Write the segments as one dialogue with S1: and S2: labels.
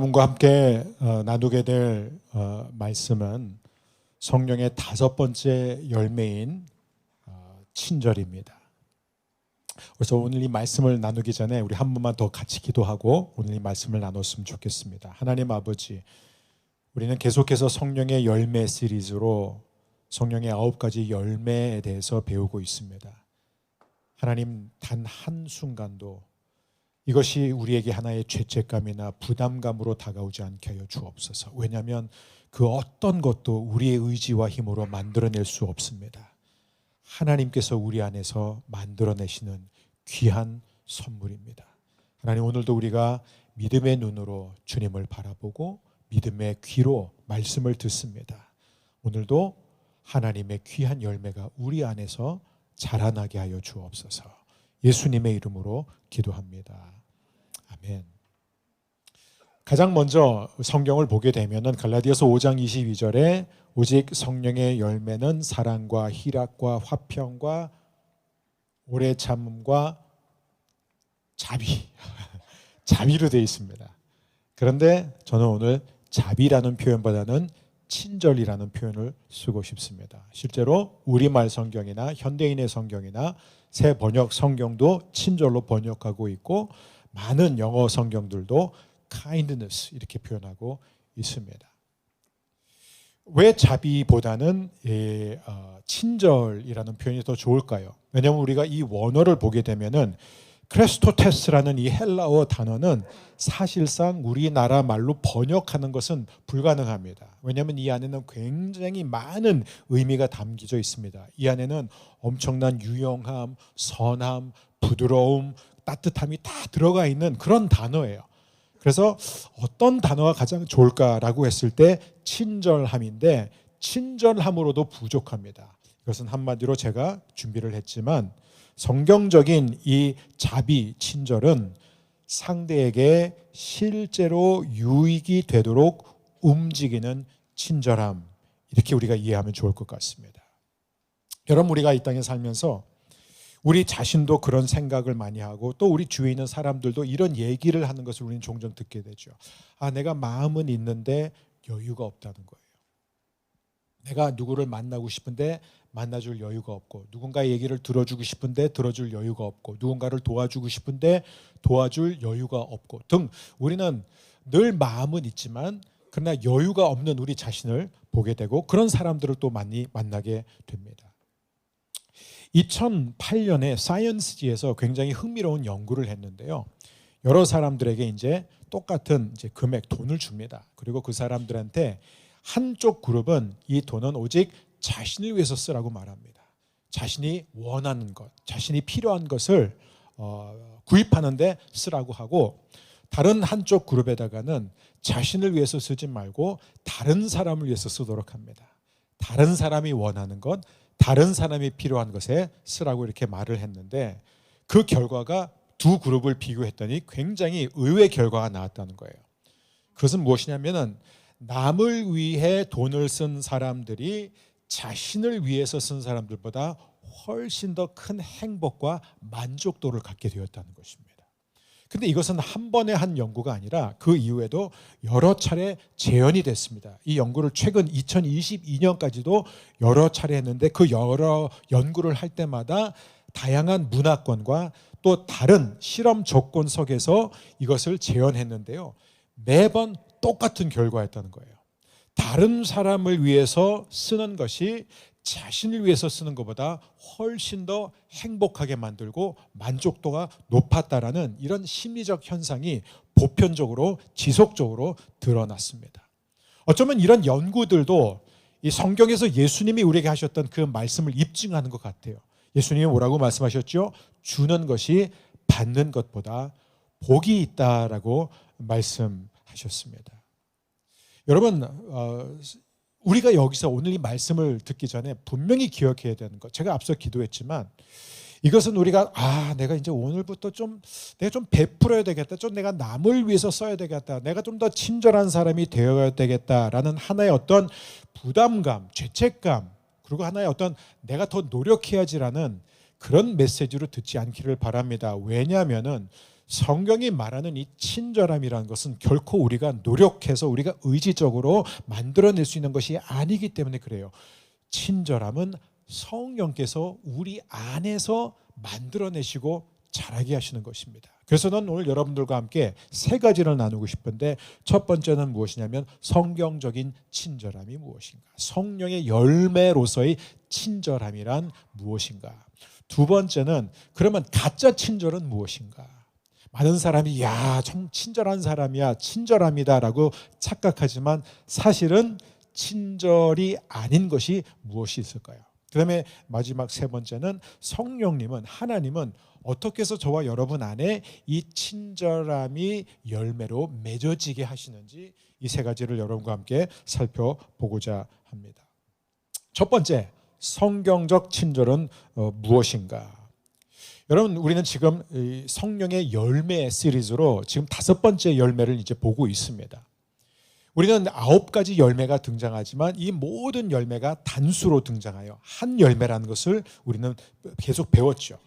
S1: 여러분과 함께 나누게 될 말씀은 성령의 5번째 열매인 친절입니다. 그래서 오늘 이 말씀을 나누기 전에 우리 한 번만 더 같이 기도하고 오늘 이 말씀을 나눴으면 좋겠습니다. 하나님 아버지, 우리는 계속해서 성령의 열매 시리즈로 성령의 9가지 열매에 대해서 배우고 있습니다. 하나님, 단 한순간도 이것이 우리에게 하나의 죄책감이나 부담감으로 다가오지 않게 하여 주옵소서. 왜냐하면 그 어떤 것도 우리의 의지와 힘으로 만들어낼 수 없습니다. 하나님께서 우리 안에서 만들어내시는 귀한 선물입니다. 하나님, 오늘도 우리가 믿음의 눈으로 주님을 바라보고 믿음의 귀로 말씀을 듣습니다. 오늘도 하나님의 귀한 열매가 우리 안에서 자라나게 하여 주옵소서. 예수님의 이름으로 기도합니다. 아멘. 가장 먼저 성경을 보게 되면은 갈라디아서 5장 22절에 오직 성령의 열매는 사랑과 희락과 화평과 오래 참음과 자비로 되어 있습니다. 그런데 저는 오늘 자비라는 표현보다는 친절이라는 표현을 쓰고 싶습니다. 실제로 우리말 성경이나 현대인의 성경이나 새 번역 성경도 친절로 번역하고 있고 많은 영어 성경들도 kindness 이렇게 표현하고 있습니다. 왜 자비보다는 친절이라는 표현이 더 좋을까요? 왜냐하면 우리가 이 원어를 보게 되면은 크레스토테스라는 이 헬라어 단어는 사실상 우리나라 말로 번역하는 것은 불가능합니다. 왜냐하면 이 안에는 굉장히 많은 의미가 담겨져 있습니다. 이 안에는 엄청난 유용함, 선함, 부드러움, 따뜻함이 다 들어가 있는 그런 단어예요. 그래서 어떤 단어가 가장 좋을까라고 했을 때 친절함인데 친절함으로도 부족합니다. 이것은 한마디로 제가 준비를 했지만 성경적인 이 자비, 친절은 상대에게 실제로 유익이 되도록 움직이는 친절함, 이렇게 우리가 이해하면 좋을 것 같습니다. 여러분, 우리가 이 땅에 살면서 우리 자신도 그런 생각을 많이 하고 또 우리 주위에 있는 사람들도 이런 얘기를 하는 것을 우리는 종종 듣게 되죠. 내가 마음은 있는데 여유가 없다는 거예요. 내가 누구를 만나고 싶은데 만나줄 여유가 없고, 누군가의 얘기를 들어주고 싶은데 들어줄 여유가 없고, 누군가를 도와주고 싶은데 도와줄 여유가 없고 등, 우리는 늘 마음은 있지만 그러나 여유가 없는 우리 자신을 보게 되고 그런 사람들을 또 많이 만나게 됩니다. 2008년에 사이언스지에서 굉장히 흥미로운 연구를 했는데요. 여러 사람들에게 이제 똑같은 금액, 돈을 줍니다. 그리고 그 사람들한테 한쪽 그룹은 이 돈은 오직 자신을 위해서 쓰라고 말합니다. 자신이 원하는 것, 자신이 필요한 것을 구입하는 데 쓰라고 하고, 다른 한쪽 그룹에다가는 자신을 위해서 쓰지 말고 다른 사람을 위해서 쓰도록 합니다. 다른 사람이 원하는 것, 다른 사람이 필요한 것에 쓰라고 이렇게 말을 했는데, 그 결과가 두 그룹을 비교했더니 굉장히 의외의 결과가 나왔다는 거예요. 그것은 무엇이냐면은 남을 위해 돈을 쓴 사람들이 자신을 위해서 쓴 사람들보다 훨씬 더 큰 행복과 만족도를 갖게 되었다는 것입니다. 근데 이것은 한 번의 한 연구가 아니라 그 이후에도 여러 차례 재현이 됐습니다. 이 연구를 최근 2022년까지도 여러 차례 했는데 그 여러 연구를 할 때마다 다양한 문화권과 또 다른 실험 조건 속에서 이것을 재현했는데요. 매번 똑같은 결과였다는 거예요. 다른 사람을 위해서 쓰는 것이 자신을 위해서 쓰는 것보다 훨씬 더 행복하게 만들고 만족도가 높았다라는 이런 심리적 현상이 보편적으로 지속적으로 드러났습니다. 어쩌면 이런 연구들도 이 성경에서 예수님이 우리에게 하셨던 그 말씀을 입증하는 것 같아요. 예수님이 뭐라고 말씀하셨죠? 주는 것이 받는 것보다 복이 있다라고 말씀하셨습니다. 여러분, 우리가 여기서 오늘 이 말씀을 듣기 전에 분명히 기억해야 되는 것, 제가 앞서 기도했지만 이것은 우리가 내가 이제 오늘부터 내가 좀 베풀어야 되겠다, 좀 내가 남을 위해서 써야 되겠다, 내가 좀 더 친절한 사람이 되어야 되겠다라는 하나의 어떤 부담감, 죄책감, 그리고 하나의 어떤 내가 더 노력해야지라는 그런 메시지로 듣지 않기를 바랍니다. 왜냐하면은 성경이 말하는 이 친절함이라는 것은 결코 우리가 노력해서 우리가 의지적으로 만들어낼 수 있는 것이 아니기 때문에 그래요. 친절함은 성령께서 우리 안에서 만들어내시고 자라게 하시는 것입니다. 그래서 난 오늘 여러분들과 함께 세 가지를 나누고 싶은데, 첫 번째는 무엇이냐면 성경적인 친절함이 무엇인가, 성령의 열매로서의 친절함이란 무엇인가. 두 번째는 그러면 가짜 친절은 무엇인가. 많은 사람이 야, 참 친절한 사람이야, 친절합니다라고 착각하지만 사실은 친절이 아닌 것이 무엇이 있을까요? 그 다음에 마지막 세 번째는 성령님은, 하나님은 어떻게 해서 저와 여러분 안에 이 친절함이 열매로 맺어지게 하시는지, 이 세 가지를 여러분과 함께 살펴보고자 합니다. 첫 번째, 성경적 친절은 무엇인가? 여러분, 우리는 지금 성령의 열매 시리즈로 지금 5번째 열매를 이제 보고 있습니다. 우리는 9가지 열매가 등장하지만 이 모든 열매가 단수로 등장하여 한 열매라는 것을 우리는 계속 배웠죠.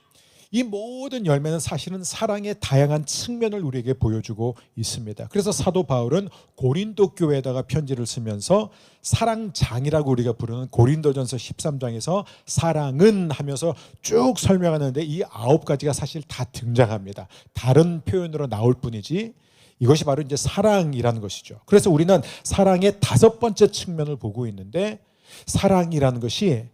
S1: 이 모든 열매는 사실은 사랑의 다양한 측면을 우리에게 보여주고 있습니다. 그래서 사도 바울은 고린도 교회에다가 편지를 쓰면서 사랑장이라고 우리가 부르는 고린도전서 13장에서 사랑은 하면서 쭉 설명하는데 이 9가지가 사실 다 등장합니다. 다른 표현으로 나올 뿐이지 이것이 바로 이제 사랑이라는 것이죠. 그래서 우리는 사랑의 5번째 측면을 보고 있는데, 사랑이라는 것이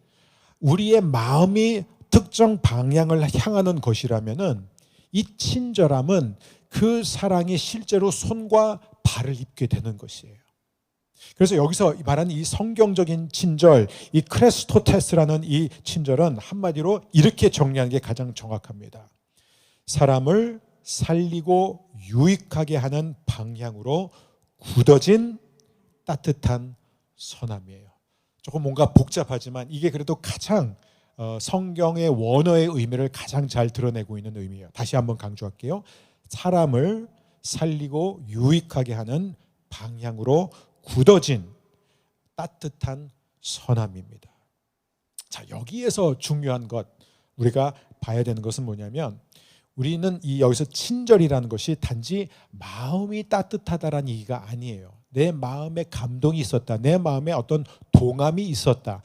S1: 우리의 마음이 특정 방향을 향하는 것이라면은 이 친절함은 그 사랑이 실제로 손과 발을 입게 되는 것이에요. 그래서 여기서 말하는 이 성경적인 친절, 이 크레스토테스라는 이 친절은 한마디로 이렇게 정리하는 게 가장 정확합니다. 사람을 살리고 유익하게 하는 방향으로 굳어진 따뜻한 선함이에요. 조금 뭔가 복잡하지만 이게 그래도 가장 성경의 원어의 의미를 가장 잘 드러내고 있는 의미예요. 다시 한번 강조할게요. 사람을 살리고 유익하게 하는 방향으로 굳어진 따뜻한 선함입니다. 자, 여기에서 중요한 것, 우리가 봐야 되는 것은 뭐냐면, 우리는 여기서 친절이라는 것이 단지 마음이 따뜻하다라는 얘기가 아니에요. 내 마음에 감동이 있었다, 내 마음에 어떤 동함이 있었다,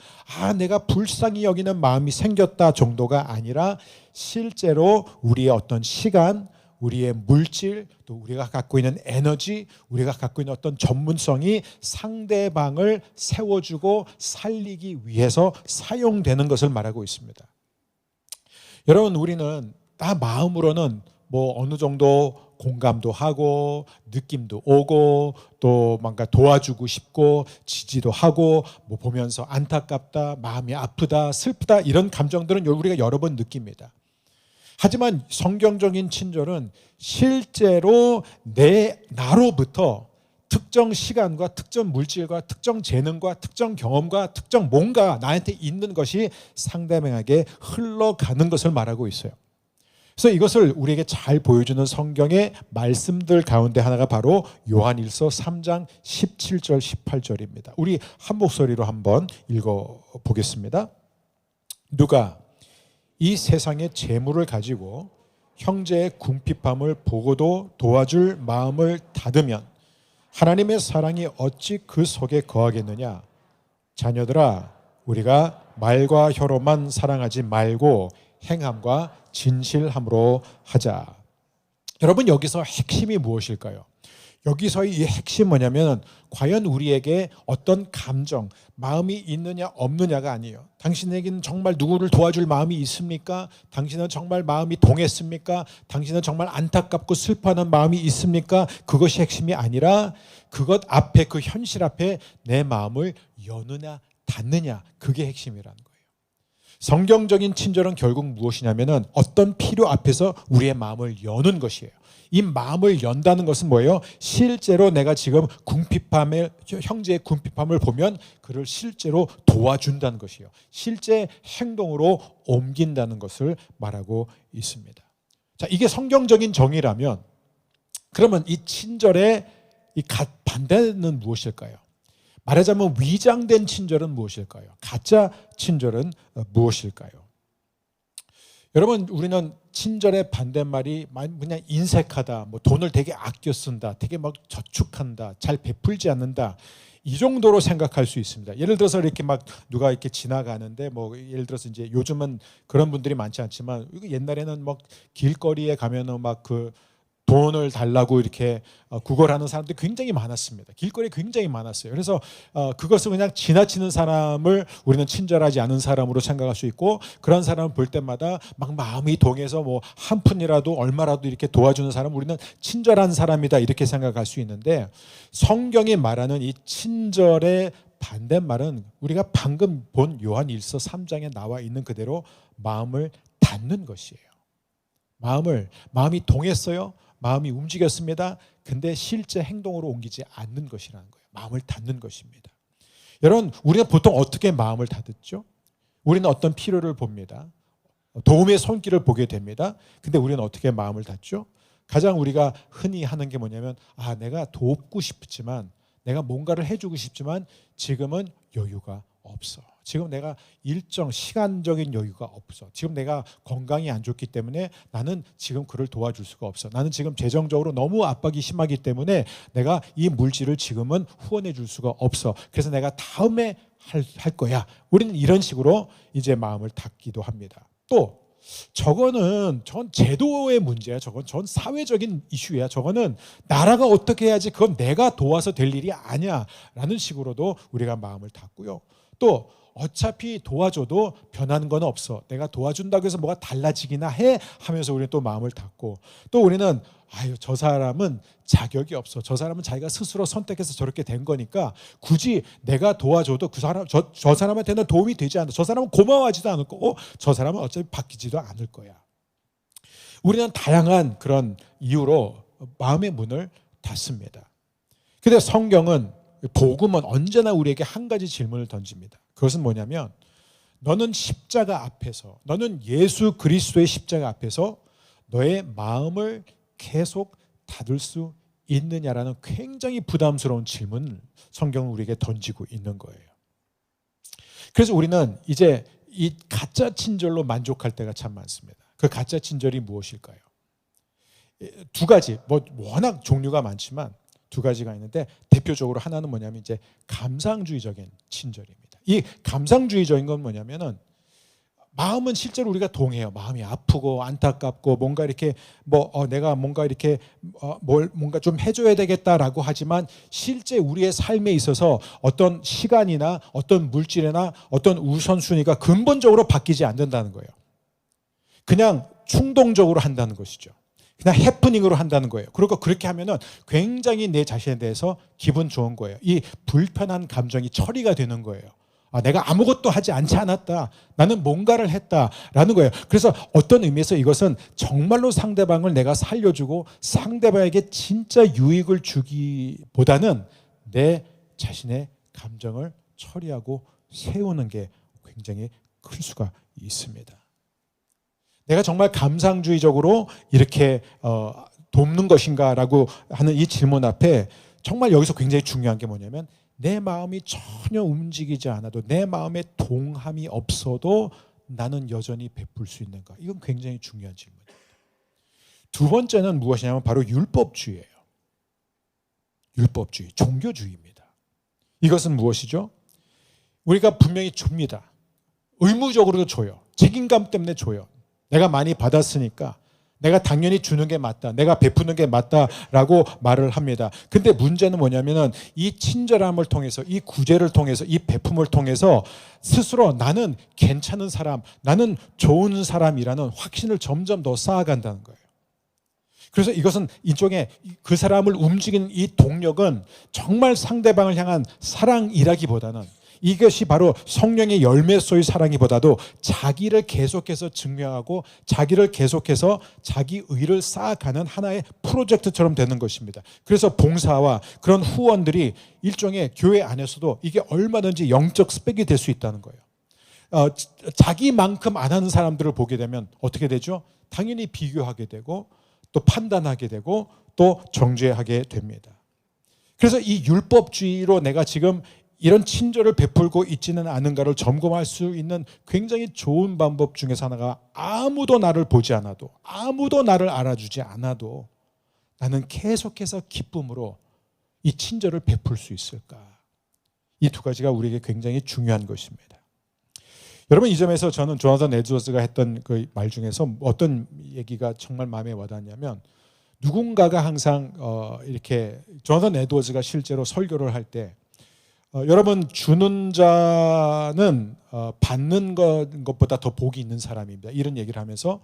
S1: 내가 불쌍히 여기는 마음이 생겼다 정도가 아니라 실제로 우리의 어떤 시간, 우리의 물질, 또 우리가 갖고 있는 에너지, 우리가 갖고 있는 어떤 전문성이 상대방을 세워주고 살리기 위해서 사용되는 것을 말하고 있습니다. 여러분, 우리는 다 마음으로는 뭐 어느 정도 공감도 하고 느낌도 오고 또 뭔가 도와주고 싶고 지지도 하고 뭐 보면서 안타깝다, 마음이 아프다, 슬프다, 이런 감정들은 우리가 여러 번 느낍니다. 하지만 성경적인 친절은 실제로 나로부터 특정 시간과 특정 물질과 특정 재능과 특정 경험과 특정 뭔가 나한테 있는 것이 상대방에게 흘러가는 것을 말하고 있어요. 그래서 이것을 우리에게 잘 보여주는 성경의 말씀들 가운데 하나가 바로 요한일서 3장 17절 18절입니다. 우리 한 목소리로 한번 읽어보겠습니다. 누가 이 세상의 재물을 가지고 형제의 궁핍함을 보고도 도와줄 마음을 닫으면 하나님의 사랑이 어찌 그 속에 거하겠느냐. 자녀들아, 우리가 말과 혀로만 사랑하지 말고 행함과 진실함으로 하자. 여러분, 여기서 핵심이 무엇일까요? 여기서의 이 핵심 뭐냐면, 과연 우리에게 어떤 감정, 마음이 있느냐 없느냐가 아니에요. 당신에게는 정말 누구를 도와줄 마음이 있습니까? 당신은 정말 마음이 동했습니까? 당신은 정말 안타깝고 슬퍼하는 마음이 있습니까? 그것이 핵심이 아니라 그것 앞에, 그 현실 앞에 내 마음을 여느냐 닫느냐, 그게 핵심이라는 거예요. 성경적인 친절은 결국 무엇이냐면은 어떤 필요 앞에서 우리의 마음을 여는 것이에요. 이 마음을 연다는 것은 뭐예요? 실제로 내가 지금 형제의 궁핍함을 보면 그를 실제로 도와준다는 것이에요. 실제 행동으로 옮긴다는 것을 말하고 있습니다. 자, 이게 성경적인 정의라면 그러면 이 친절의 이 반대는 무엇일까요? 말하자면 위장된 친절은 무엇일까요? 가짜 친절은 무엇일까요? 여러분, 우리는 친절의 반대말이 그냥 인색하다, 뭐 돈을 되게 아껴 쓴다, 되게 막 저축한다, 잘 베풀지 않는다, 이 정도로 생각할 수 있습니다. 예를 들어서 이렇게 막 누가 이렇게 지나가는데, 뭐 예를 들어서 이제 요즘은 그런 분들이 많지 않지만 옛날에는 막 길거리에 가면은 막 그 돈을 달라고 이렇게 구걸하는 사람들이 굉장히 많았습니다. 길거리에 굉장히 많았어요. 그래서 그것을 그냥 지나치는 사람을 우리는 친절하지 않은 사람으로 생각할 수 있고, 그런 사람을 볼 때마다 막 마음이 동해서 뭐 한 푼이라도 얼마라도 이렇게 도와주는 사람, 우리는 친절한 사람이다 이렇게 생각할 수 있는데, 성경이 말하는 이 친절의 반대말은 우리가 방금 본 요한일서 3장에 나와 있는 그대로 마음을 닫는 것이에요. 마음이 동했어요. 마음이 움직였습니다. 근데 실제 행동으로 옮기지 않는 것이라는 거예요. 마음을 닫는 것입니다. 여러분, 우리는 보통 어떻게 마음을 닫았죠? 우리는 어떤 필요를 봅니다. 도움의 손길을 보게 됩니다. 근데 우리는 어떻게 마음을 닫죠? 가장 우리가 흔히 하는 게 뭐냐면, 내가 돕고 싶지만, 내가 뭔가를 해주고 싶지만 지금은 여유가 없어. 지금 내가 일정 시간적인 여유가 없어. 지금 내가 건강이 안 좋기 때문에 나는 지금 그를 도와줄 수가 없어. 나는 지금 재정적으로 너무 압박이 심하기 때문에 내가 이 물질을 지금은 후원해 줄 수가 없어. 그래서 내가 다음에 할 거야. 우리는 이런 식으로 이제 마음을 닫기도 합니다. 또 저거는 전 제도의 문제야. 전 사회적인 이슈야. 저거는 나라가 어떻게 해야지, 그건 내가 도와서 될 일이 아니야 라는 식으로도 우리가 마음을 닫고요. 또 어차피 도와줘도 변하는 건 없어. 내가 도와준다고 해서 뭐가 달라지기나 해 하면서 우리는 또 마음을 닫고, 또 우리는 저 사람은 자격이 없어. 저 사람은 자기가 스스로 선택해서 저렇게 된 거니까 굳이 내가 도와줘도 저 사람한테는 도움이 되지 않아. 저 사람은 고마워하지도 않을 거고 저 사람은 어차피 바뀌지도 않을 거야. 우리는 다양한 그런 이유로 마음의 문을 닫습니다. 근데 성경은, 복음은 언제나 우리에게 한 가지 질문을 던집니다. 그것은 뭐냐면, 너는 십자가 앞에서, 너는 예수 그리스도의 십자가 앞에서 너의 마음을 계속 닫을 수 있느냐라는 굉장히 부담스러운 질문을 성경은 우리에게 던지고 있는 거예요. 그래서 우리는 이제 이 가짜 친절로 만족할 때가 참 많습니다. 그 가짜 친절이 무엇일까요? 두 가지, 워낙 종류가 많지만 두 가지가 있는데, 대표적으로 하나는 뭐냐면 이제 감상주의적인 친절입니다. 이 감상주의적인 건 뭐냐면은, 마음은 실제로 우리가 동해요. 마음이 아프고 안타깝고 뭔가 이렇게 내가 뭔가 이렇게 뭔가 좀 해줘야 되겠다라고 하지만, 실제 우리의 삶에 있어서 어떤 시간이나 어떤 물질이나 어떤 우선순위가 근본적으로 바뀌지 않는다는 거예요. 그냥 충동적으로 한다는 것이죠. 그냥 해프닝으로 한다는 거예요. 그리고 그렇게 하면은 굉장히 내 자신에 대해서 기분 좋은 거예요. 이 불편한 감정이 처리가 되는 거예요. 내가 아무것도 하지 않지 않았다. 나는 뭔가를 했다라는 거예요. 그래서 어떤 의미에서 이것은 정말로 상대방을 내가 살려주고 상대방에게 진짜 유익을 주기보다는 내 자신의 감정을 처리하고 세우는 게 굉장히 클 수가 있습니다. 내가 정말 감상주의적으로 이렇게 돕는 것인가라고 하는 이 질문 앞에 정말 여기서 굉장히 중요한 게 뭐냐면, 내 마음이 전혀 움직이지 않아도, 내 마음에 동함이 없어도 나는 여전히 베풀 수 있는가? 이건 굉장히 중요한 질문입니다. 두 번째는 무엇이냐면 바로 율법주의예요. 율법주의, 종교주의입니다. 이것은 무엇이죠? 우리가 분명히 줍니다. 의무적으로도 줘요. 책임감 때문에 줘요. 내가 많이 받았으니까 내가 당연히 주는 게 맞다, 내가 베푸는 게 맞다라고 말을 합니다. 근데 문제는 뭐냐면은, 이 친절함을 통해서, 이 구제를 통해서, 이 베품을 통해서 스스로 나는 괜찮은 사람, 나는 좋은 사람이라는 확신을 점점 더 쌓아간다는 거예요. 그래서 이것은 이쪽에 그 사람을 움직이는 이 동력은 정말 상대방을 향한 사랑이라기보다는, 이것이 바로 성령의 열매소의 사랑이보다도 자기를 계속해서 증명하고 자기를 계속해서 자기 의를 쌓아가는 하나의 프로젝트처럼 되는 것입니다. 그래서 봉사와 그런 후원들이 일종의 교회 안에서도 이게 얼마든지 영적 스펙이 될 수 있다는 거예요. 자기만큼 안 하는 사람들을 보게 되면 어떻게 되죠? 당연히 비교하게 되고 또 판단하게 되고 또 정죄하게 됩니다. 그래서 이 율법주의로 내가 지금 이런 친절을 베풀고 있지는 않은가를 점검할 수 있는 굉장히 좋은 방법 중에서 하나가, 아무도 나를 보지 않아도, 아무도 나를 알아주지 않아도 나는 계속해서 기쁨으로 이 친절을 베풀 수 있을까? 이 두 가지가 우리에게 굉장히 중요한 것입니다. 여러분, 이 점에서 저는 조나단 에드워즈가 했던 그 말 중에서 어떤 얘기가 정말 마음에 와닿냐면, 누군가가 항상 이렇게 조나단 에드워즈가 실제로 설교를 할 때, 여러분, 주는 자는 받는 것보다 더 복이 있는 사람입니다, 이런 얘기를 하면서,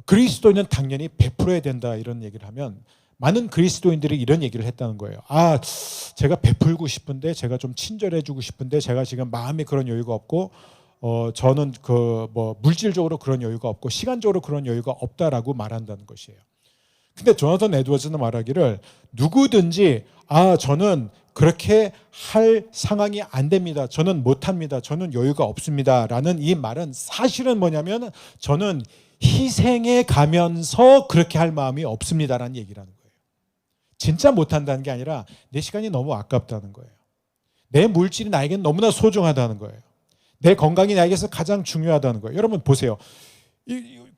S1: 그리스도인은 당연히 베풀어야 된다, 이런 얘기를 하면 많은 그리스도인들이 이런 얘기를 했다는 거예요. 제가 베풀고 싶은데, 제가 좀 친절해주고 싶은데, 제가 지금 마음에 그런 여유가 없고, 저는 물질적으로 그런 여유가 없고 시간적으로 그런 여유가 없다라고 말한다는 것이에요. 근데 조나단 에드워즈는 말하기를, 누구든지 저는 그렇게 할 상황이 안 됩니다, 저는 못합니다, 저는 여유가 없습니다 라는 이 말은 사실은 뭐냐면, 저는 희생해 가면서 그렇게 할 마음이 없습니다라는 얘기라는 거예요. 진짜 못한다는 게 아니라 내 시간이 너무 아깝다는 거예요. 내 물질이 나에게는 너무나 소중하다는 거예요. 내 건강이 나에게서 가장 중요하다는 거예요. 여러분 보세요.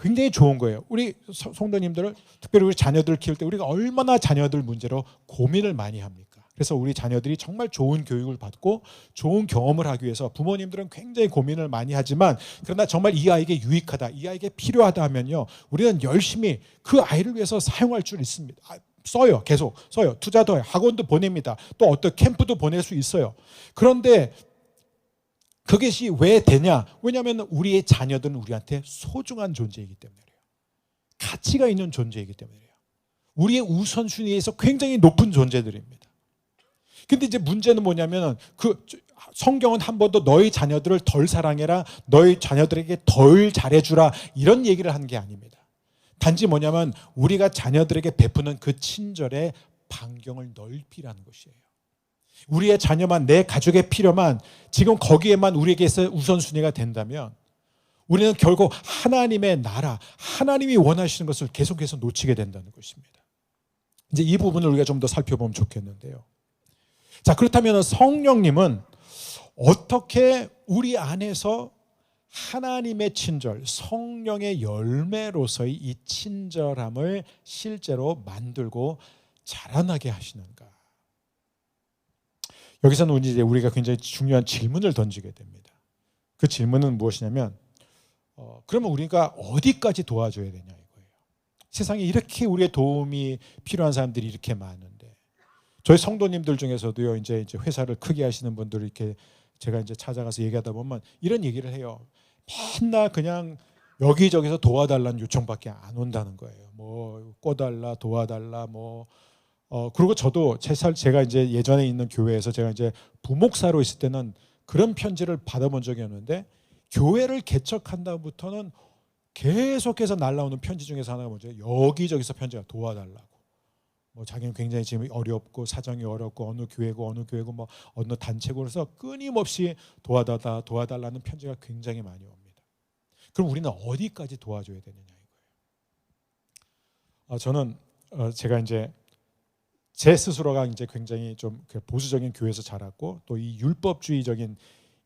S1: 굉장히 좋은 거예요. 우리 성도님들을, 특별히 우리 자녀들 키울 때 우리가 얼마나 자녀들 문제로 고민을 많이 합니까? 그래서 우리 자녀들이 정말 좋은 교육을 받고 좋은 경험을 하기 위해서 부모님들은 굉장히 고민을 많이 하지만, 그러나 정말 이 아이에게 유익하다, 이 아이에게 필요하다 하면요, 우리는 열심히 그 아이를 위해서 사용할 줄 있습니다. 써요. 계속 써요. 투자도 해요. 학원도 보냅니다. 또 어떤 캠프도 보낼 수 있어요. 그런데 그것이 왜 되냐? 왜냐하면 우리의 자녀들은 우리한테 소중한 존재이기 때문에 그래요. 가치가 있는 존재이기 때문에 그래요. 우리의 우선순위에서 굉장히 높은 존재들입니다. 근데 이제 문제는 뭐냐면, 성경은 한 번도 너희 자녀들을 덜 사랑해라, 너희 자녀들에게 덜 잘해주라, 이런 얘기를 하는 게 아닙니다. 단지 뭐냐면, 우리가 자녀들에게 베푸는 그 친절의 반경을 넓히라는 것이에요. 우리의 자녀만, 내 가족의 필요만 지금 거기에만 우리에게서 우선순위가 된다면, 우리는 결국 하나님의 나라, 하나님이 원하시는 것을 계속해서 놓치게 된다는 것입니다. 이제 이 부분을 우리가 좀 더 살펴보면 좋겠는데요. 자, 그렇다면 성령님은 어떻게 우리 안에서 하나님의 친절, 성령의 열매로서의 이 친절함을 실제로 만들고 자라나게 하시는가? 여기서는 이제 우리가 굉장히 중요한 질문을 던지게 됩니다. 그 질문은 무엇이냐면, 그러면 우리가 어디까지 도와줘야 되냐 이거예요. 세상에 이렇게 우리의 도움이 필요한 사람들이 이렇게 많은데, 저희 성도님들 중에서도요, 이제 회사를 크게 하시는 분들 이렇게 제가 이제 찾아가서 얘기하다 보면 이런 얘기를 해요. 맨날 그냥 여기저기서 도와달라는 요청밖에 안 온다는 거예요. 뭐 꿔달라, 도와달라, 그리고 저도 제가 이제 예전에 있는 교회에서 제가 이제 부목사로 있을 때는 그런 편지를 받아본 적이 없는데, 교회를 개척한 다음부터는 계속해서 날라오는 편지 중에서 하나가 뭐죠? 여기저기서 편지가 도와달라고. 자기는 굉장히 지금 어렵고 사정이 어렵고 어느 교회고 어느 단체고, 그래서 끊임없이 도와달라는 편지가 굉장히 많이 옵니다. 그럼 우리는 어디까지 도와줘야 되느냐 이거예요. 저는 제가 이제 제 스스로가 이제 굉장히 좀 보수적인 교회에서 자랐고, 또 이 율법주의적인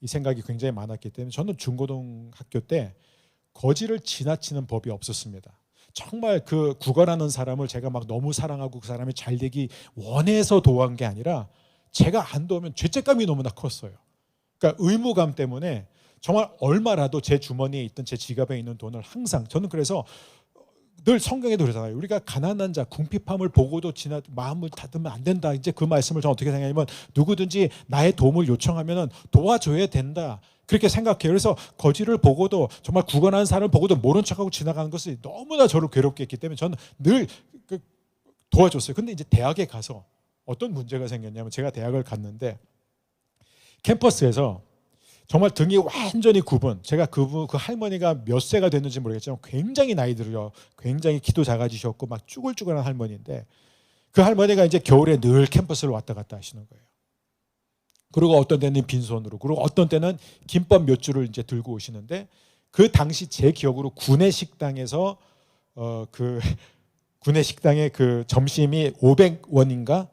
S1: 이 생각이 굉장히 많았기 때문에 저는 중고등학교 때 거지를 지나치는 법이 없었습니다. 정말 그 구걸하는 사람을 제가 막 너무 사랑하고 그 사람이 잘 되기 원해서 도와한 게 아니라, 제가 안 도우면 죄책감이 너무나 컸어요. 그러니까 의무감 때문에 정말 얼마라도 제 주머니에 있던, 제 지갑에 있는 돈을 항상, 저는 그래서 늘 성경에도 그러잖아요. 우리가 가난한 자, 궁핍함을 보고도 마음을 닫으면 안 된다. 이제 그 말씀을 저는 어떻게 생각하냐면, 누구든지 나의 도움을 요청하면 도와줘야 된다, 그렇게 생각해요. 그래서 거지를 보고도, 정말 구걸하는 사람을 보고도 모른 척하고 지나가는 것이 너무나 저를 괴롭게 했기 때문에 저는 늘 도와줬어요. 근데 이제 대학에 가서 어떤 문제가 생겼냐면, 제가 대학을 갔는데 캠퍼스에서 정말 등이 완전히 굽은, 제가 그 할머니가 몇 세가 됐는지 모르겠지만 굉장히 나이 들어요. 굉장히 키도 작아지셨고 막 쭈글쭈글한 할머니인데, 그 할머니가 이제 겨울에 늘 캠퍼스를 왔다 갔다 하시는 거예요. 그리고 어떤 때는 빈손으로, 그리고 어떤 때는 김밥 몇 줄을 이제 들고 오시는데, 그 당시 제 기억으로 구내 식당에서 구내 식당의 그 점심이 500원인가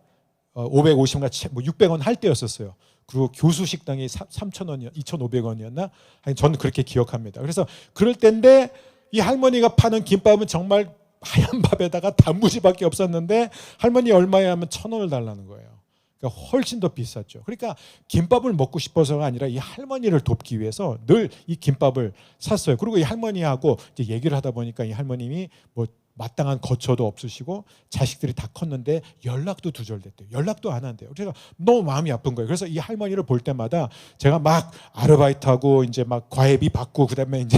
S1: 550인가 600원 할 때였었어요. 그리고 교수 식당이 3,000원이었, 2,500원이었나? 저는 그렇게 기억합니다. 그래서 그럴 때인데 이 할머니가 파는 김밥은 정말 하얀 밥에다가 단무지밖에 없었는데 할머니 얼마에 하면 1,000원을 달라는 거예요. 그러니까 훨씬 더 비쌌죠. 그러니까 김밥을 먹고 싶어서가 아니라 이 할머니를 돕기 위해서 늘 이 김밥을 샀어요. 그리고 이 할머니하고 이제 얘기를 하다 보니까 이 할머님이 뭐 마땅한 거처도 없으시고 자식들이 다 컸는데 연락도 두절됐대요. 연락도 안 한대요. 그래서 너무 마음이 아픈 거예요. 그래서 이 할머니를 볼 때마다 제가 막 아르바이트하고 이제 막 과외비 받고 그다음에 이제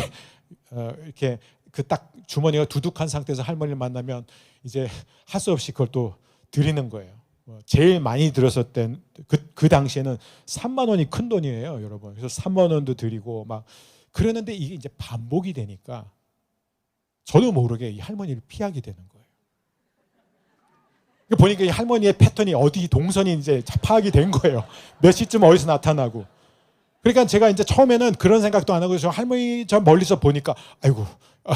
S1: 이렇게 그 딱 주머니가 두둑한 상태에서 할머니를 만나면 이제 할 수 없이 그걸 또 드리는 거예요. 제일 많이 들었을 그 당시에는 3만 원이 큰 돈이에요, 여러분. 그래서 3만 원도 드리고 막 그러는데 이게 이제 반복이 되니까 저도 모르게 이 할머니를 피하게 되는 거예요. 보니까 이 할머니의 패턴이 어디 동선이 이제 파악이 된 거예요. 몇 시쯤 어디서 나타나고. 그러니까 제가 이제 처음에는 그런 생각도 안 하고 저 할머니 저 멀리서 보니까 아이고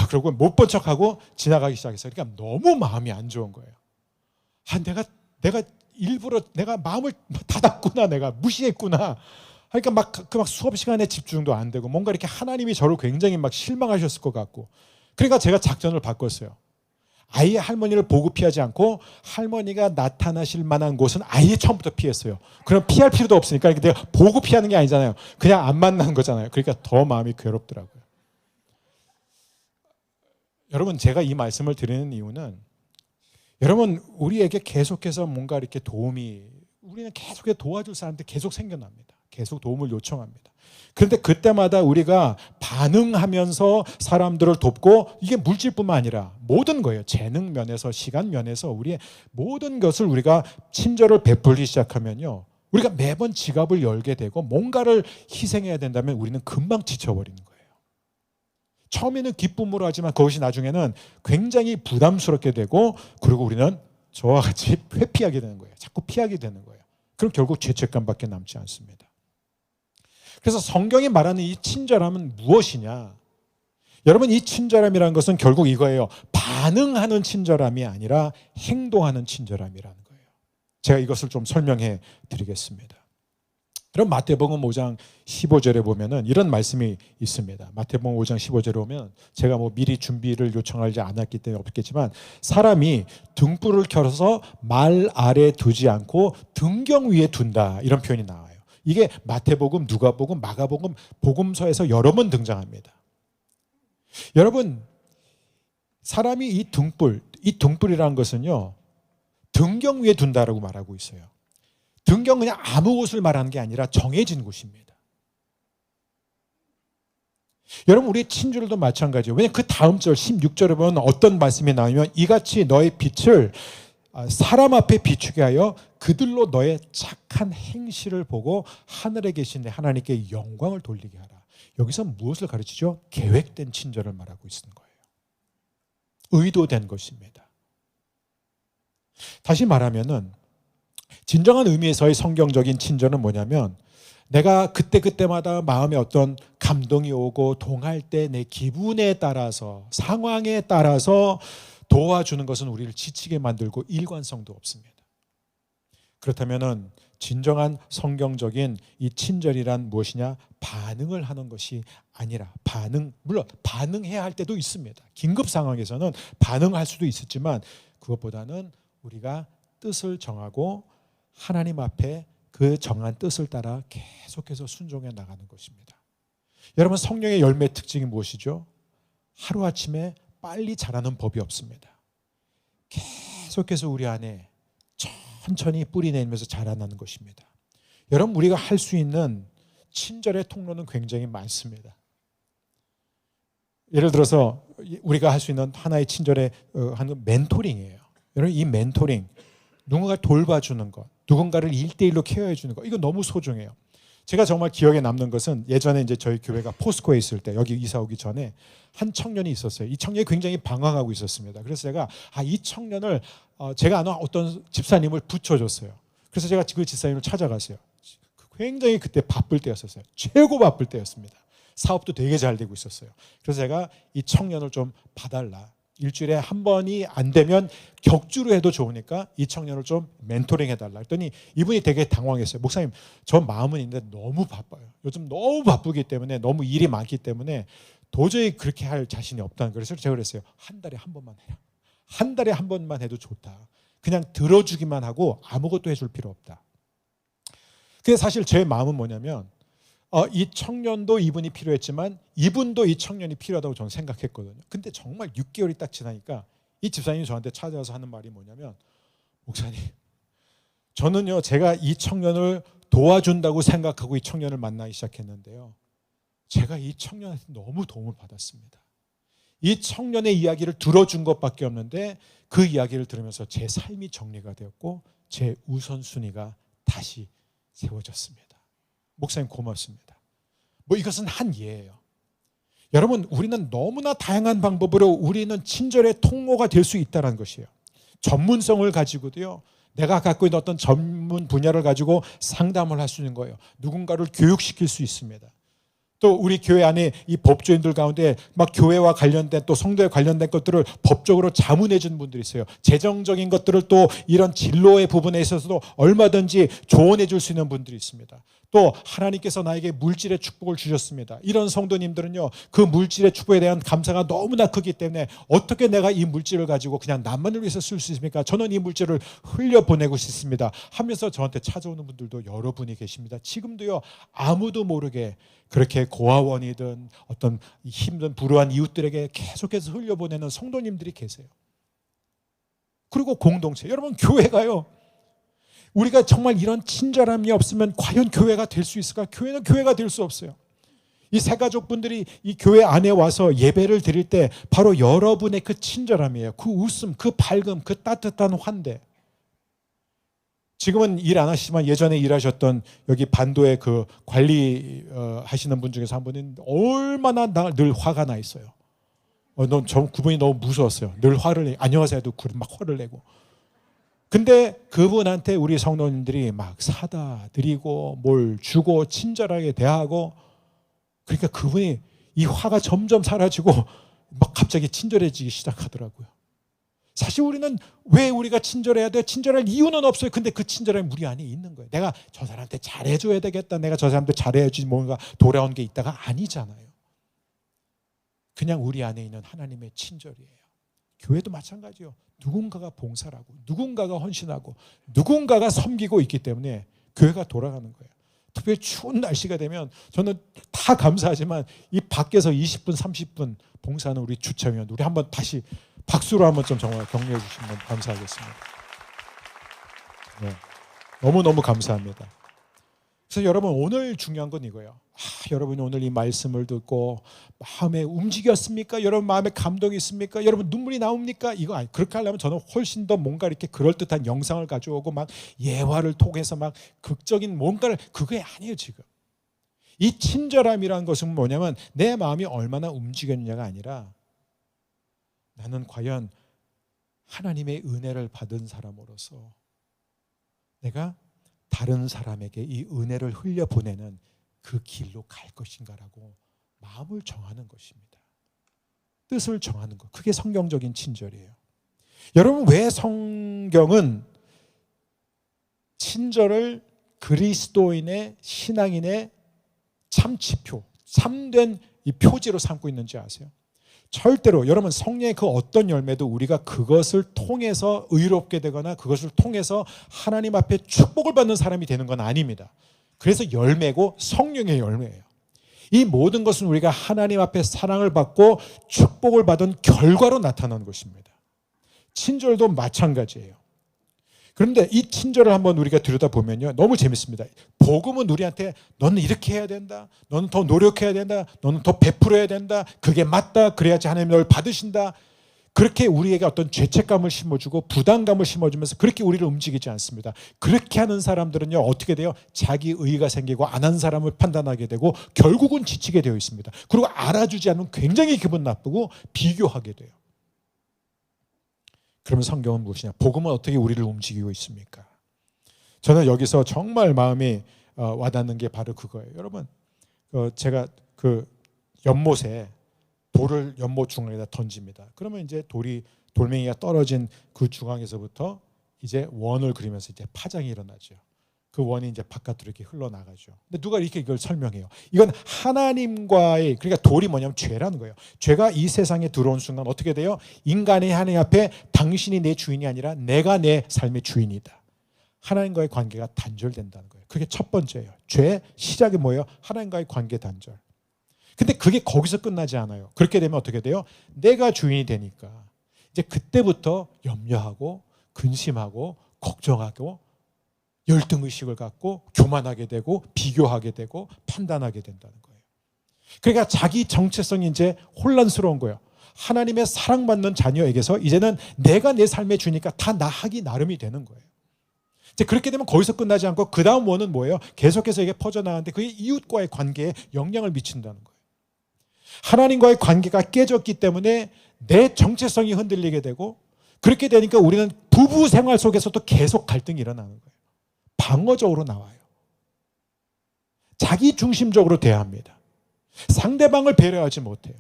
S1: 그러고 못 본 척하고 지나가기 시작했어요. 그러니까 너무 마음이 안 좋은 거예요. 내가 일부러 내가 마음을 닫았구나, 내가 무시했구나. 그러니까 막 수업 시간에 집중도 안 되고 뭔가 이렇게 하나님이 저를 굉장히 막 실망하셨을 것 같고. 그러니까 제가 작전을 바꿨어요. 아예 할머니를 보고 피하지 않고 할머니가 나타나실 만한 곳은 아예 처음부터 피했어요. 그럼 피할 필요도 없으니까 내가 보고 피하는 게 아니잖아요. 그냥 안 만나는 거잖아요. 그러니까 더 마음이 괴롭더라고요. 여러분, 제가 이 말씀을 드리는 이유는 여러분, 우리에게 계속해서 뭔가 이렇게 우리는 계속해서 도와줄 사람들 계속 생겨납니다. 계속 도움을 요청합니다. 그런데 그때마다 우리가 반응하면서 사람들을 돕고, 이게 물질뿐만 아니라 모든 거예요. 재능 면에서, 시간 면에서 우리의 모든 것을 우리가 친절을 베풀기 시작하면요, 우리가 매번 지갑을 열게 되고 뭔가를 희생해야 된다면 우리는 금방 지쳐버리는 거예요. 처음에는 기쁨으로 하지만 그것이 나중에는 굉장히 부담스럽게 되고, 그리고 우리는 저와 같이 회피하게 되는 거예요. 자꾸 피하게 되는 거예요. 그럼 결국 죄책감밖에 남지 않습니다. 그래서 성경이 말하는 이 친절함은 무엇이냐? 여러분, 이 친절함이라는 것은 결국 이거예요. 반응하는 친절함이 아니라 행동하는 친절함이라는 거예요. 제가 이것을 좀 설명해 드리겠습니다. 그럼 마태복음 5장 15절에 보면은 이런 말씀이 있습니다. 마태복음 5장 15절에 보면, 제가 뭐 미리 준비를 요청하지 않았기 때문에 없겠지만, 사람이 등불을 켜서 말 아래 두지 않고 등경 위에 둔다, 이런 표현이 나와요. 이게 마태복음, 누가복음, 마가복음, 복음서에서 여러 번 등장합니다. 여러분, 사람이 이 등불이라는 것은요, 등경 위에 둔다라고 말하고 있어요. 등경 그냥 아무 곳을 말하는 게 아니라 정해진 곳입니다. 여러분, 우리 친구들도 마찬가지예요. 왜냐하면 그 다음 절 16절에 보면 어떤 말씀이 나오면, 이같이 너의 빛을 사람 앞에 비추게 하여 그들로 너의 착한 행실을 보고 하늘에 계신 하나님께 영광을 돌리게 하라. 여기서 무엇을 가르치죠? 계획된 친절을 말하고 있는 거예요. 의도된 것입니다. 다시 말하면은 진정한 의미에서의 성경적인 친절은 뭐냐면, 내가 그때마다 마음에 어떤 감동이 오고 동할 때 내 기분에 따라서, 상황에 따라서 도와주는 것은 우리를 지치게 만들고 일관성도 없습니다. 그렇다면은 진정한 성경적인 이 친절이란 무엇이냐? 반응을 하는 것이 아니라, 물론 반응해야 할 때도 있습니다. 긴급 상황에서는 반응할 수도 있었지만, 그것보다는 우리가 뜻을 정하고 하나님 앞에 그 정한 뜻을 따라 계속해서 순종해 나가는 것입니다. 여러분, 성령의 열매의 특징이 무엇이죠? 하루아침에 빨리 자라는 법이 없습니다. 계속해서 우리 안에 천천히 뿌리 내리면서 자라나는 것입니다. 여러분, 우리가 할 수 있는 친절의 통로는 굉장히 많습니다. 예를 들어서 우리가 할 수 있는 하나의 친절의 하는 멘토링이에요. 여러분, 이 멘토링, 누군가를 돌봐주는 것, 누군가를 1대1로 케어해 주는 것, 이거 너무 소중해요. 제가 정말 기억에 남는 것은, 예전에 이제 저희 교회가 포스코에 있을 때, 여기 이사 오기 전에 한 청년이 있었어요. 이 청년이 굉장히 방황하고 있었습니다. 그래서 제가 이 청년을 제가 아는 어떤 집사님을 붙여줬어요. 그래서 제가 그 집사님을 찾아갔어요. 굉장히 그때 바쁠 때였었어요. 최고 바쁠 때였습니다. 사업도 되게 잘 되고 있었어요. 그래서 제가 이 청년을 좀 봐달라, 일주일에 한 번이 안 되면 격주로 해도 좋으니까 이 청년을 좀 멘토링 해달라 했더니 이분이 되게 당황했어요. 목사님, 저 마음은 있는데 너무 바빠요. 요즘 너무 바쁘기 때문에, 너무 일이 많기 때문에 도저히 그렇게 할 자신이 없다는 거예요. 그래서 제가 그랬어요. 한 달에 한 번만 해요. 한 달에 한 번만 해도 좋다. 그냥 들어주기만 하고 아무것도 해줄 필요 없다. 근데 사실 제 마음은 뭐냐면 이 청년도 이분이 필요했지만 이분도 이 청년이 필요하다고 저는 생각했거든요. 근데 정말 6개월이 딱 지나니까 이 집사님이 저한테 찾아와서 하는 말이 뭐냐면, 목사님, 저는요 제가 이 청년을 도와준다고 생각하고 이 청년을 만나기 시작했는데요, 제가 이 청년한테 너무 도움을 받았습니다. 이 청년의 이야기를 들어준 것밖에 없는데 그 이야기를 들으면서 제 삶이 정리가 되었고 제 우선순위가 다시 세워졌습니다. 목사님 고맙습니다. 이것은 한 예예요. 여러분, 우리는 너무나 다양한 방법으로 우리는 친절의 통로가 될 수 있다는 것이에요. 전문성을 가지고도요, 내가 갖고 있는 어떤 전문 분야를 가지고 상담을 할 수 있는 거예요. 누군가를 교육시킬 수 있습니다. 또 우리 교회 안에 이 법조인들 가운데 막 교회와 관련된, 또 성도에 관련된 것들을 법적으로 자문해 준 분들이 있어요. 재정적인 것들을 또 이런 진로의 부분에 있어서도 얼마든지 조언해 줄 수 있는 분들이 있습니다. 또 하나님께서 나에게 물질의 축복을 주셨습니다. 이런 성도님들은요, 그 물질의 축복에 대한 감사가 너무나 크기 때문에 어떻게 내가 이 물질을 가지고 그냥 남만을 위해서 쓸 수 있습니까? 저는 이 물질을 흘려보내고 싶습니다 하면서 저한테 찾아오는 분들도 여러분이 계십니다. 지금도요, 아무도 모르게 그렇게 고아원이든 어떤 힘든 불우한 이웃들에게 계속해서 흘려보내는 성도님들이 계세요. 그리고 공동체, 여러분, 교회가요, 우리가 정말 이런 친절함이 없으면 과연 교회가 될 수 있을까? 교회는 교회가 될 수 없어요. 이 새가족분들이 이 교회 안에 와서 예배를 드릴 때 바로 여러분의 그 친절함이에요. 그 웃음, 그 밝음, 그 따뜻한 환대. 지금은 일 안 하시지만 예전에 일하셨던 여기 반도의 그 관리 하시는 분 중에서 한 분은 얼마나 늘 화가 나 있어요. 그분이 너무 무서웠어요. 늘 화를 내. 안녕하세요 해도 막 화를 내고. 근데 그분한테 우리 성도님들이 막 사다 드리고 뭘 주고 친절하게 대하고, 그러니까 그분이 이 화가 점점 사라지고 막 갑자기 친절해지기 시작하더라고요. 사실 우리는 왜 우리가 친절해야 돼? 친절할 이유는 없어요. 근데 그 친절함이 우리 안에 있는 거예요. 내가 저 사람한테 잘해줘야 되겠다, 내가 저 사람한테 잘해야지 뭔가 돌아온 게 있다가 아니잖아요. 그냥 우리 안에 있는 하나님의 친절이에요. 교회도 마찬가지요. 누군가가 봉사를 하고 누군가가 헌신하고 누군가가 섬기고 있기 때문에 교회가 돌아가는 거예요. 특별히 추운 날씨가 되면 저는 다 감사하지만 이 밖에서 20분 30분 봉사하는 우리 주차위원, 우리 한번 다시 박수로 한번 좀 정말 격려해 주시면 감사하겠습니다. 네. 너무너무 감사합니다. 그래서 여러분, 오늘 중요한 건 이거예요. 여러분이 오늘 이 말씀을 듣고 마음에 움직였습니까? 여러분 마음에 감동이 있습니까? 여러분 눈물이 나옵니까? 이거 아니, 그렇게 하려면 저는 훨씬 더 뭔가 이렇게 그럴듯한 영상을 가져오고 막 예화를 통해서 막 극적인 뭔가를, 그게 아니에요. 지금 이 친절함이라는 것은 뭐냐면 내 마음이 얼마나 움직였느냐가 아니라 나는 과연 하나님의 은혜를 받은 사람으로서 내가 다른 사람에게 이 은혜를 흘려보내는 그 길로 갈 것인가라고 마음을 정하는 것입니다. 뜻을 정하는 것. 그게 성경적인 친절이에요. 여러분, 왜 성경은 친절을 그리스도인의 신앙인의 참 지표, 참된 이 표지로 삼고 있는지 아세요? 절대로 여러분, 성령의 그 어떤 열매도 우리가 그것을 통해서 의롭게 되거나 그것을 통해서 하나님 앞에 축복을 받는 사람이 되는 건 아닙니다. 그래서 열매고 성령의 열매예요. 이 모든 것은 우리가 하나님 앞에 사랑을 받고 축복을 받은 결과로 나타나는 것입니다. 친절도 마찬가지예요. 그런데 이 친절을 한번 우리가 들여다보면요, 너무 재밌습니다. 복음은 우리한테 너는 이렇게 해야 된다, 너는 더 노력해야 된다, 너는 더 베풀어야 된다, 그게 맞다, 그래야지 하나님 널 받으신다, 그렇게 우리에게 어떤 죄책감을 심어주고 부담감을 심어주면서 그렇게 우리를 움직이지 않습니다. 그렇게 하는 사람들은요, 어떻게 돼요? 자기 의의가 생기고 안 한 사람을 판단하게 되고 결국은 지치게 되어 있습니다. 그리고 알아주지 않으면 굉장히 기분 나쁘고 비교하게 돼요. 그러면 성경은 무엇이냐? 복음은 어떻게 우리를 움직이고 있습니까? 저는 여기서 정말 마음이 와닿는 게 바로 그거예요. 여러분, 제가 그 연못에 돌을 연못 중앙에다 던집니다. 그러면 이제 돌멩이가 떨어진 그 중앙에서부터 이제 원을 그리면서 이제 파장이 일어나죠. 그 원이 이제 바깥으로 이렇게 흘러나가죠. 근데 누가 이렇게 이걸 설명해요? 이건 하나님과의, 그러니까 돌이 뭐냐면 죄라는 거예요. 죄가 이 세상에 들어온 순간 어떻게 돼요? 인간의 하나님 앞에 당신이 내 주인이 아니라 내가 내 삶의 주인이다. 하나님과의 관계가 단절된다는 거예요. 그게 첫 번째예요. 죄의 시작이 뭐예요? 하나님과의 관계 단절. 근데 그게 거기서 끝나지 않아요. 그렇게 되면 어떻게 돼요? 내가 주인이 되니까 이제 그때부터 염려하고 근심하고 걱정하고 열등의식을 갖고 교만하게 되고 비교하게 되고 판단하게 된다는 거예요. 그러니까 자기 정체성이 이제 혼란스러운 거예요. 하나님의 사랑받는 자녀에게서 이제는 내가 내 삶에 주니까 다 나 하기 나름이 되는 거예요. 이제 그렇게 되면 거기서 끝나지 않고 그 다음 원은 뭐예요? 계속해서 이게 퍼져나가는데 그게 이웃과의 관계에 영향을 미친다는 거예요. 하나님과의 관계가 깨졌기 때문에 내 정체성이 흔들리게 되고 그렇게 되니까 우리는 부부 생활 속에서도 계속 갈등이 일어나는 거예요. 방어적으로 나와요. 자기 중심적으로 대합니다. 상대방을 배려하지 못해요.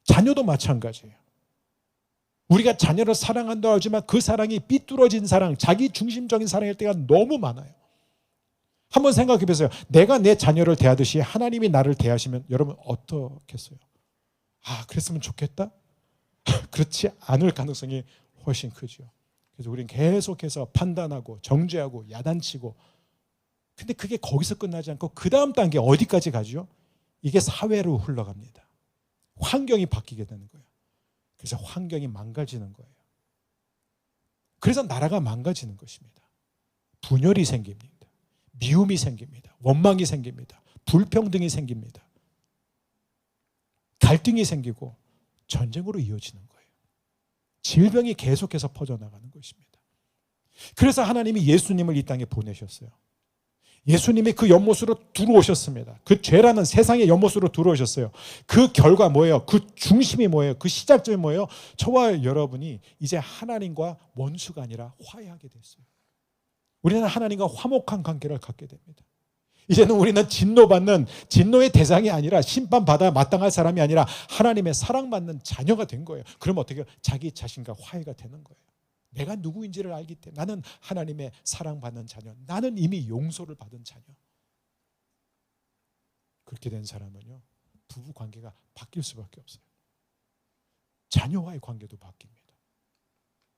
S1: 자녀도 마찬가지예요. 우리가 자녀를 사랑한다고 하지만 그 사랑이 삐뚤어진 사랑, 자기 중심적인 사랑일 때가 너무 많아요. 한번 생각해 보세요. 내가 내 자녀를 대하듯이 하나님이 나를 대하시면 여러분 어떻겠어요? 아, 그랬으면 좋겠다? 그렇지 않을 가능성이 훨씬 크죠. 그래서 우리는 계속해서 판단하고 정죄하고 야단치고, 근데 그게 거기서 끝나지 않고 그 다음 단계 어디까지 가죠? 이게 사회로 흘러갑니다. 환경이 바뀌게 되는 거예요. 그래서 환경이 망가지는 거예요. 그래서 나라가 망가지는 것입니다. 분열이 생깁니다. 미움이 생깁니다. 원망이 생깁니다. 불평등이 생깁니다. 갈등이 생기고 전쟁으로 이어지는 거예요. 질병이 계속해서 퍼져나가는 것입니다. 그래서 하나님이 예수님을 이 땅에 보내셨어요. 예수님이 그 연못으로 들어오셨습니다. 그 죄라는 세상의 연못으로 들어오셨어요. 그 결과 뭐예요? 그 중심이 뭐예요? 그 시작점이 뭐예요? 저와 여러분이 이제 하나님과 원수가 아니라 화해하게 됐어요. 우리는 하나님과 화목한 관계를 갖게 됩니다. 이제는 우리는 진노의 대상이 아니라 심판받아 마땅할 사람이 아니라 하나님의 사랑받는 자녀가 된 거예요. 그럼 어떻게 해요? 자기 자신과 화해가 되는 거예요. 내가 누구인지를 알기 때문에 나는 하나님의 사랑받는 자녀, 나는 이미 용서를 받은 자녀. 그렇게 된 사람은요, 부부 관계가 바뀔 수밖에 없어요. 자녀와의 관계도 바뀝니다.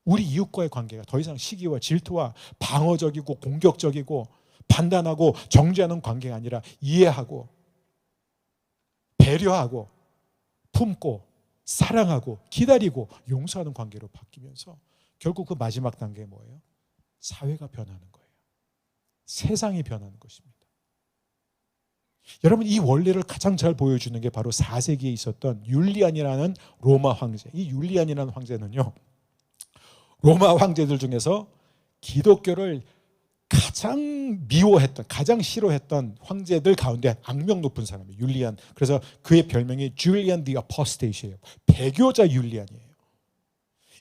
S1: 우리 이웃과의 관계가 더 이상 시기와 질투와 방어적이고 공격적이고 판단하고 정죄하는 관계가 아니라 이해하고 배려하고 품고 사랑하고 기다리고 용서하는 관계로 바뀌면서 결국 그 마지막 단계가 뭐예요? 사회가 변하는 거예요. 세상이 변하는 것입니다. 여러분, 이 원리를 가장 잘 보여주는 게 바로 4세기에 있었던 율리안이라는 로마 황제. 이 율리안이라는 황제는요, 로마 황제들 중에서 기독교를 가장 미워했던, 가장 싫어했던 황제들 가운데 악명 높은 사람이에요. 율리안. 그래서 그의 별명이 줄리안 디 어포스테이시예요. 배교자 율리안이에요.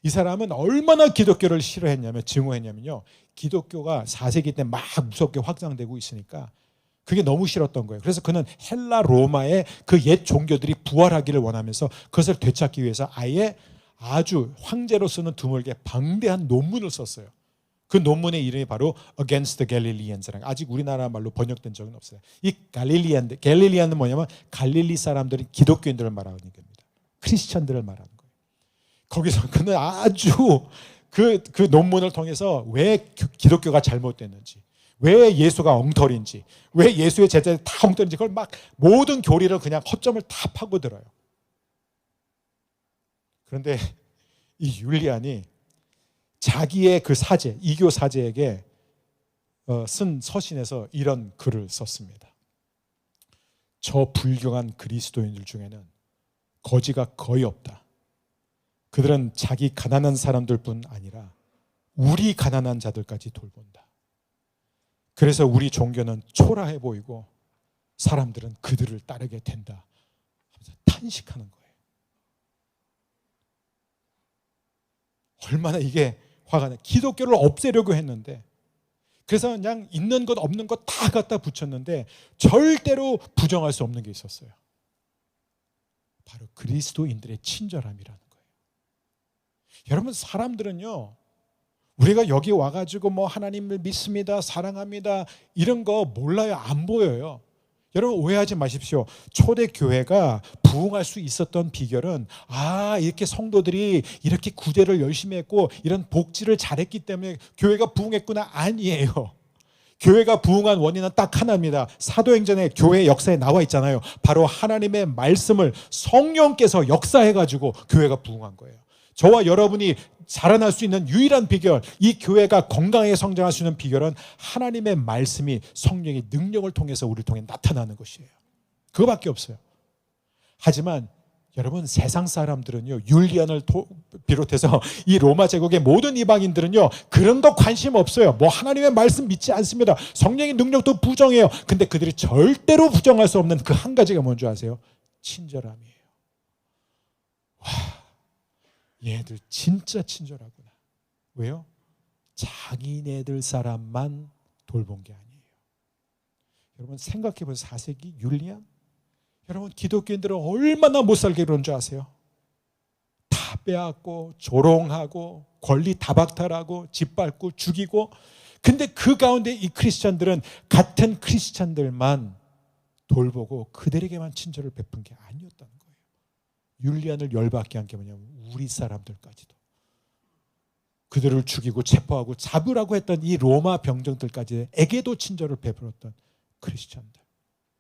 S1: 이 사람은 얼마나 기독교를 싫어했냐면, 증오했냐면요, 기독교가 4세기 때 막 무섭게 확장되고 있으니까 그게 너무 싫었던 거예요. 그래서 그는 헬라 로마의 그 옛 종교들이 부활하기를 원하면서 그것을 되찾기 위해서 아예 아주 황제로 쓰는 드물게 방대한 논문을 썼어요. 그 논문의 이름이 바로 Against the Galileans라는, 아직 우리나라 말로 번역된 적은 없어요. 이 갈릴리안은 뭐냐면 갈릴리 사람들이 기독교인들을 말하는 겁니다. 크리스천들을 말하는 거예요. 거기서 그는 아주 그 논문을 통해서 왜 기독교가 잘못됐는지, 왜 예수가 엉터리인지, 왜 예수의 제자들이 다 엉터리인지, 그걸 막 모든 교리를 그냥 허점을 다 파고들어요. 그런데 이 율리안이 자기의 그 사제, 이교 사제에게 쓴 서신에서 이런 글을 썼습니다. 저 불경한 그리스도인들 중에는 거지가 거의 없다. 그들은 자기 가난한 사람들뿐 아니라 우리 가난한 자들까지 돌본다. 그래서 우리 종교는 초라해 보이고 사람들은 그들을 따르게 된다. 하면서 탄식하는 거예요. 얼마나 이게 화가 나. 기독교를 없애려고 했는데, 그래서 그냥 있는 것 없는 것 다 갖다 붙였는데 절대로 부정할 수 없는 게 있었어요. 바로 그리스도인들의 친절함이라는 거예요. 여러분, 사람들은요, 우리가 여기 와가지고 뭐 하나님을 믿습니다, 사랑합니다, 이런 거 몰라요. 안 보여요. 여러분, 오해하지 마십시오. 초대교회가 부흥할 수 있었던 비결은 이렇게 성도들이 이렇게 구제를 열심히 했고 이런 복지를 잘했기 때문에 교회가 부흥했구나. 아니에요. 교회가 부흥한 원인은 딱 하나입니다. 사도행전의 교회 역사에 나와 있잖아요. 바로 하나님의 말씀을 성령께서 역사해가지고 교회가 부흥한 거예요. 저와 여러분이 자라날 수 있는 유일한 비결, 이 교회가 건강하게 성장할 수 있는 비결은 하나님의 말씀이 성령의 능력을 통해서 우리를 통해 나타나는 것이에요. 그거밖에 없어요. 하지만 여러분, 세상 사람들은요, 율리안을 비롯해서 이 로마 제국의 모든 이방인들은요, 그런 거 관심 없어요. 뭐 하나님의 말씀 믿지 않습니다. 성령의 능력도 부정해요. 근데 그들이 절대로 부정할 수 없는 그 한 가지가 뭔지 아세요? 친절함이에요. 와, 얘들 진짜 친절하구나. 왜요? 자기네들 사람만 돌본 게 아니에요. 여러분, 생각해 보세요. 4세기 율리안? 여러분, 기독교인들은 얼마나 못 살게 그런 줄 아세요? 다 빼앗고 조롱하고 권리 다박탈하고 짓밟고 죽이고, 근데 그 가운데 이 크리스찬들은 같은 크리스찬들만 돌보고 그들에게만 친절을 베푼 게 아니었다는 거예요. 율리안을 열받게 한 게 뭐냐면 우리 사람들까지도, 그들을 죽이고 체포하고 잡으라고 했던 이 로마 병정들까지에게도 친절을 베풀었던 크리스찬들.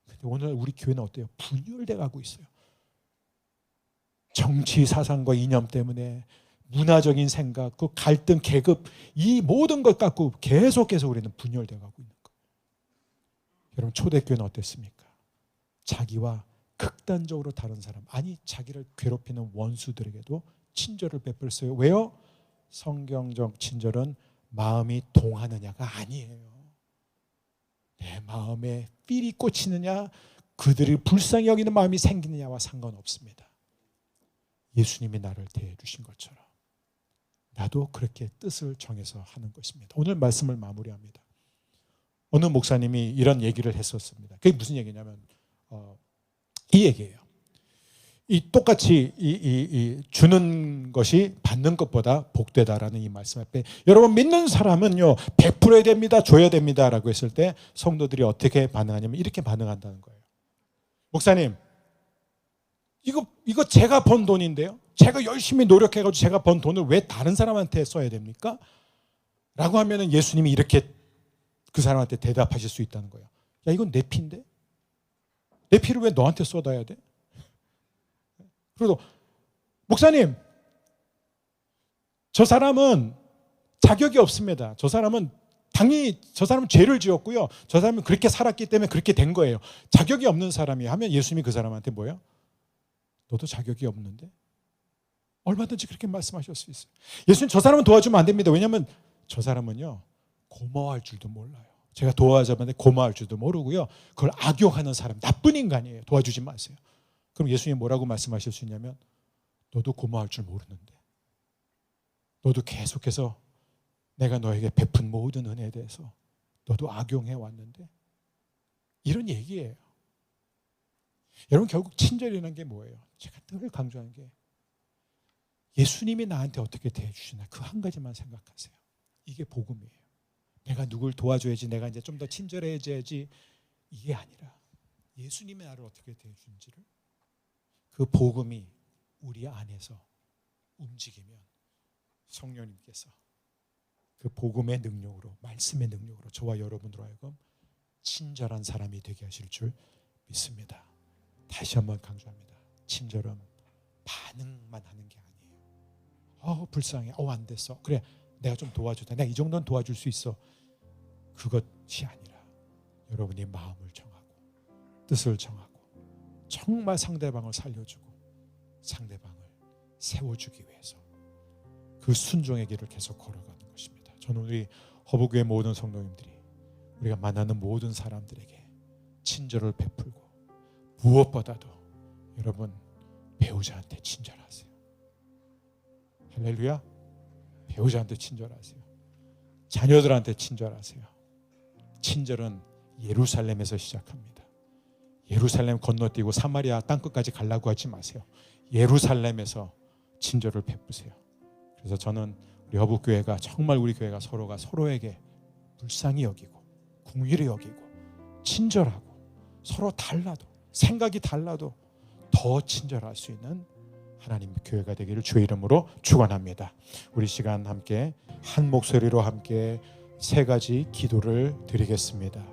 S1: 근데 오늘 우리 교회는 어때요? 분열돼 가고 있어요. 정치 사상과 이념 때문에, 문화적인 생각, 그 갈등, 계급, 이 모든 것 갖고 계속해서 우리는 분열돼 가고 있는 거예요. 여러분, 초대교회는 어땠습니까? 자기와 극단적으로 다른 사람, 아니 자기를 괴롭히는 원수들에게도 친절을 베풀었어요. 왜요? 성경적 친절은 마음이 동하느냐가 아니에요. 내 마음에 삘이 꽂히느냐, 그들이 불쌍히 여기는 마음이 생기느냐와 상관없습니다. 예수님이 나를 대해 주신 것처럼 나도 그렇게 뜻을 정해서 하는 것입니다. 오늘 말씀을 마무리합니다. 어느 목사님이 이런 얘기를 했었습니다. 그게 무슨 얘기냐면 이 얘기예요. 이 똑같이 이 주는 것이 받는 것보다 복되다라는 이 말씀 앞에, 여러분, 믿는 사람은요 베풀어야 됩니다, 줘야 됩니다라고 했을 때 성도들이 어떻게 반응하냐면 이렇게 반응한다는 거예요. 목사님, 이거 제가 번 돈인데요, 제가 열심히 노력해가지고 제가 번 돈을 왜 다른 사람한테 써야 됩니까? 라고 하면은 예수님이 이렇게 그 사람한테 대답하실 수 있다는 거예요. 야, 이건 내 피인데 내 피를 왜 너한테 쏟아야 돼? 그리고 목사님, 저 사람은 자격이 없습니다. 저 사람은 당연히 저 사람은 죄를 지었고요, 저 사람은 그렇게 살았기 때문에 그렇게 된 거예요. 자격이 없는 사람이 하면 예수님이 그 사람한테 뭐예요? 너도 자격이 없는데? 얼마든지 그렇게 말씀하실 수 있어요. 예수님, 저 사람은 도와주면 안 됩니다. 왜냐하면 저 사람은요 고마워할 줄도 몰라요. 제가 도와주는데 고마워할 줄도 모르고요, 그걸 악용하는 사람, 나쁜 인간이에요. 도와주지 마세요. 그럼 예수님이 뭐라고 말씀하실 수 있냐면, 너도 고마워할 줄 모르는데, 너도 계속해서 내가 너에게 베푼 모든 은혜에 대해서 너도 악용해 왔는데, 이런 얘기예요. 여러분, 결국 친절이라는 게 뭐예요? 제가 늘 강조하는 게, 예수님이 나한테 어떻게 대해주시나 그 한 가지만 생각하세요. 이게 복음이에요. 내가 누굴 도와줘야지, 내가 이제 좀 더 친절해져야지, 이게 아니라 예수님이 나를 어떻게 대해주는지를, 그 복음이 우리 안에서 움직이면 성령님께서 그 복음의 능력으로, 말씀의 능력으로 저와 여러분으로 하여금 친절한 사람이 되게 하실 줄 믿습니다. 다시 한번 강조합니다. 친절은 반응만 하는 게 아니에요. 불쌍해, 안 됐어, 그래 내가 좀 도와주다, 내가 이 정도는 도와줄 수 있어, 그것이 아니라 여러분이 마음을 정하고 뜻을 정하고 정말 상대방을 살려주고 상대방을 세워주기 위해서 그 순종의 길을 계속 걸어가는 것입니다. 저는 우리 허브교회 모든 성도님들이 우리가 만나는 모든 사람들에게 친절을 베풀고, 무엇보다도 여러분, 배우자한테 친절하세요. 할렐루야. 배우자한테 친절하세요. 자녀들한테 친절하세요. 친절은 예루살렘에서 시작합니다. 예루살렘 건너뛰고 사마리아 땅끝까지 가려고 하지 마세요. 예루살렘에서 친절을 베푸세요. 그래서 저는 우리 허북교회가 정말 우리 교회가 서로가 서로에게 불쌍히 여기고 궁휼히 여기고 친절하고 서로 달라도 생각이 달라도 더 친절할 수 있는 하나님 교회가 되기를 주의 이름으로 축원합니다. 우리 시간 함께 한 목소리로 함께 세 가지 기도를 드리겠습니다.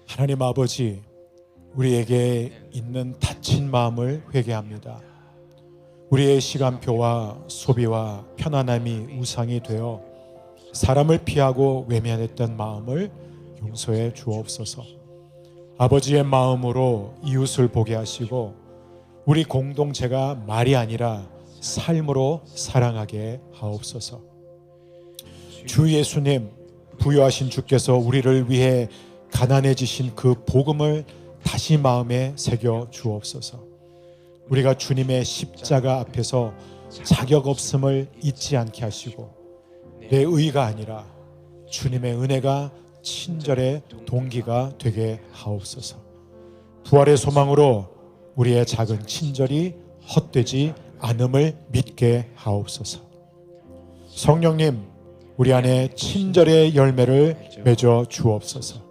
S1: 하나님 아버지, 우리에게 있는 다친 마음을 회개합니다. 우리의 시간표와 소비와 편안함이 우상이 되어 사람을 피하고 외면했던 마음을 용서해 주옵소서. 아버지의 마음으로 이웃을 보게 하시고 우리 공동체가 말이 아니라 삶으로 사랑하게 하옵소서. 주 예수님, 부요하신 주께서 우리를 위해 가난해지신 그 복음을 다시 마음에 새겨 주옵소서. 우리가 주님의 십자가 앞에서 자격 없음을 잊지 않게 하시고 내 의가 아니라 주님의 은혜가 친절의 동기가 되게 하옵소서. 부활의 소망으로 우리의 작은 친절이 헛되지 않음을 믿게 하옵소서. 성령님, 우리 안에 친절의 열매를 맺어 주옵소서.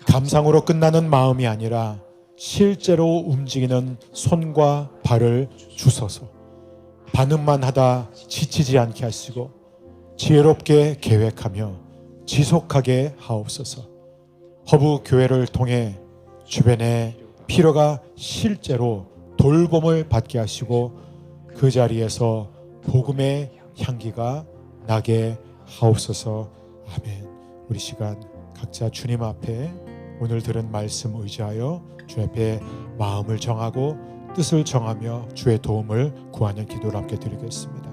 S1: 감상으로 끝나는 마음이 아니라 실제로 움직이는 손과 발을 주소서. 반응만 하다 지치지 않게 하시고 지혜롭게 계획하며 지속하게 하옵소서. 허브 교회를 통해 주변에 필요가 실제로 돌봄을 받게 하시고 그 자리에서 복음의 향기가 나게 하옵소서. 아멘. 우리 시간 각자 주님 앞에 오늘 들은 말씀 의지하여 주 앞에 마음을 정하고 뜻을 정하며 주의 도움을 구하는 기도를 함께 드리겠습니다.